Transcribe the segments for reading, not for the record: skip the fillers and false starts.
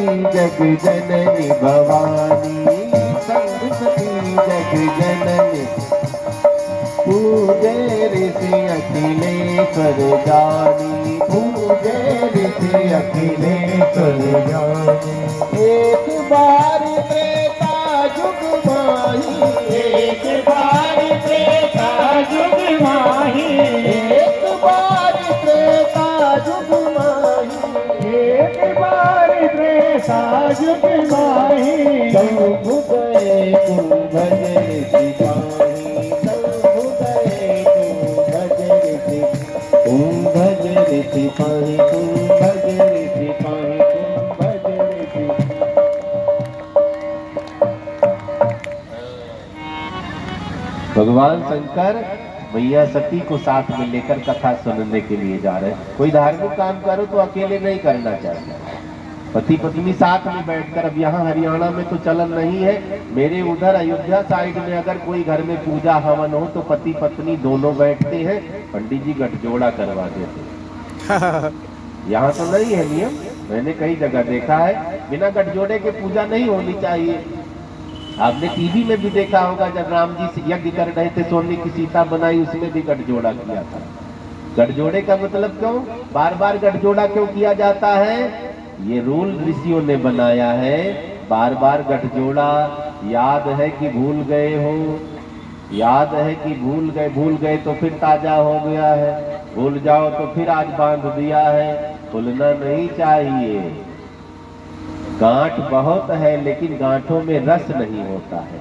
जग जननी भवानी, संग सती जग जननी, पूजे ऋषि अखिलेश्वर जानी, पूजे ऋषि अखिलेश्वर जानी। एक बार त्रेता जुग माही, एक बार त्रेता जुग माही, एक बार त्रेता जुग माही, एक बार त्रेता जुग माही। सब गए कुंभज ऋषि, कुंभज ऋषि पाहि, कुंभज ऋषि पाहि, कुंभज ऋषि। भगवान शंकर मैया सती को साथ में लेकर कथा सुनने के लिए जा रहे हैं। कोई धार्मिक काम करो तो अकेले नहीं करना चाहिए, पति पत्नी साथ में बैठकर। अब यहाँ हरियाणा में तो चलन नहीं है, मेरे उधर अयोध्या साइड में अगर कोई घर में पूजा हवन हो तो पति पत्नी दोनों बैठते हैं, पंडित जी गठजोड़ा करवा देते हैं। यहाँ तो नहीं है नियम, मैंने कई जगह देखा है, बिना गठजोड़े के पूजा नहीं होनी चाहिए। आपने टीवी में भी देखा होगा, जब राम जी यज्ञ कर रहे थे, सोने की सीता बनाई, उसमें भी गठजोड़ा किया था। गठजोड़े का मतलब क्यों, बार बार गठजोड़ा क्यों किया जाता है? ये रूल ऋषियों ने बनाया है। बार बार गठजोड़ा, याद है कि भूल गए हो, याद है कि भूल गए तो फिर ताजा हो गया है, भूल जाओ तो फिर आज बांध दिया है। भूलना नहीं चाहिए। गांठ बहुत है लेकिन गांठों में रस नहीं होता है।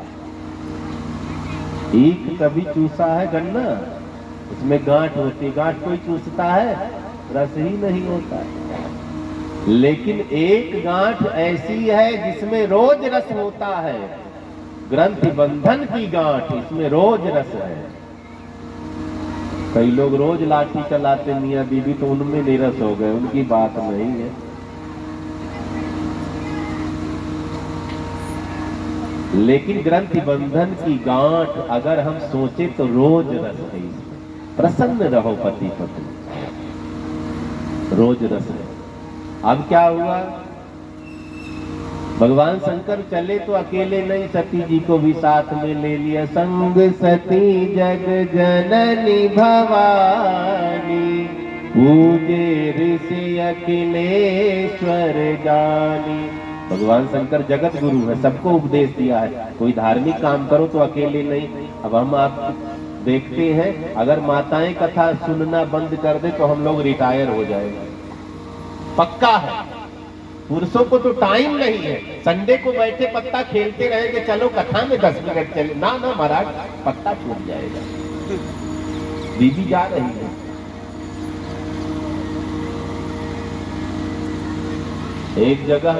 ईख कभी चूसा है गन्ना, उसमें गांठ होती, गांठ कोई चूसता है, रस ही नहीं होता है। लेकिन एक गांठ ऐसी है जिसमें रोज रस होता है, ग्रंथि बंधन की गांठ, इसमें रोज रस है। कई लोग रोज लाठी चलाते मियां बीबी, तो उनमें निरस हो गए, उनकी बात नहीं है। लेकिन ग्रंथि बंधन की गांठ अगर हम सोचे तो रोज रस है इसमें। प्रसन्न रहो पति पत्नी, रोज रस है। अब क्या हुआ, भगवान शंकर चले तो अकेले नहीं, सती जी को भी साथ में ले लिया। संग सती जग जननी भवानी, पूजे ऋषि अखिलेश्वर जानी। भगवान शंकर जगत गुरु है, सबको उपदेश दिया है, कोई धार्मिक काम करो तो अकेले नहीं। अब हम आप देखते हैं, अगर माताएं कथा सुनना बंद कर दे तो हम लोग रिटायर हो जाएंगे, पक्का है। पुरुषों को तो टाइम नहीं है, संडे को बैठे पत्ता खेलते रहेंगे, चलो कथा में 10 मिनट चले, ना ना महाराज पत्ता छूट जाएगा। बीबी जा रही है, एक जगह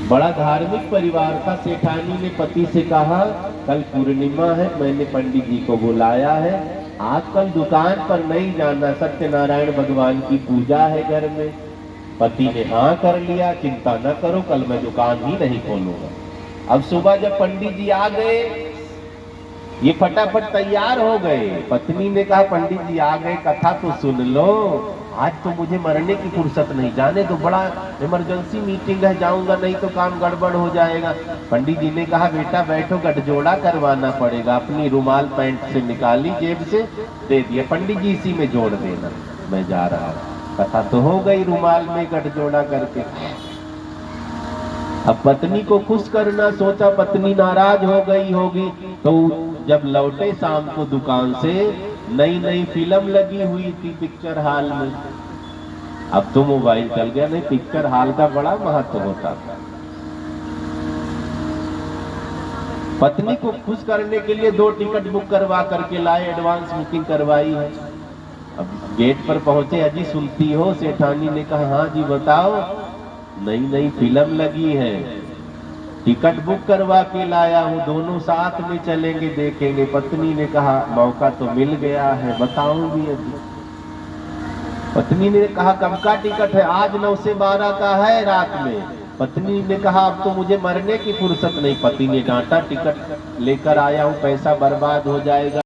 बड़ा धार्मिक परिवार था, सेठानी ने पति से कहा कल पूर्णिमा है, मैंने पंडित जी को बुलाया है, आजकल दुकान पर नहीं जाना, सत्यनारायण भगवान की पूजा है घर में। पति ने हाँ कर लिया, चिंता न करो कल मैं दुकान ही नहीं खोलूंगा। अब सुबह जब पंडित जी आ गए, ये फटाफट तैयार हो गए। पत्नी ने कहा पंडित जी आ गए, कथा तो सुन लो, आज तो मुझे मरने की फुर्सत नहीं, जाने तो बड़ा इमरजेंसी मीटिंग है, जाऊंगा नहीं तो काम गड़बड़ हो जाएगा। पंडित जी ने कहा बेटा बैठो, गठजोड़ा करवाना पड़ेगा। अपनी रुमाल पैंट से निकाली, जेब से दे दिया, पंडित जी इसी में जोड़ देना, मैं जा रहा हूँ। कथा तो हो गई रुमाल में गठजोड़ा करके। अब पत्नी को खुश करना सोचा, पत्नी नाराज हो गई होगी, तो जब लौटे शाम को दुकान से, नई नई फिल्म लगी हुई थी पिक्चर हॉल में। अब तो मोबाइल चल गया, नहीं पिक्चर हॉल का बड़ा महत्व होता था। पत्नी को खुश करने के लिए 2 टिकट बुक करवा करके लाए, एडवांस बुकिंग करवाई है। अब गेट पर पहुंचे, अजी सुनती हो? सेठानी ने कहा हाँ जी बताओ। नई नई फिल्म लगी है, टिकट बुक करवा के लाया हूँ, दोनों साथ में चलेंगे देखेंगे। पत्नी ने कहा मौका तो मिल गया है, बताऊंगी अभी। पत्नी ने कहा कब का टिकट है? आज 9 से 12 का है रात में। पत्नी ने कहा अब तो मुझे मरने की फुर्सत नहीं। पति ने डांटा टिकट लेकर आया हूँ, पैसा बर्बाद हो जाएगा।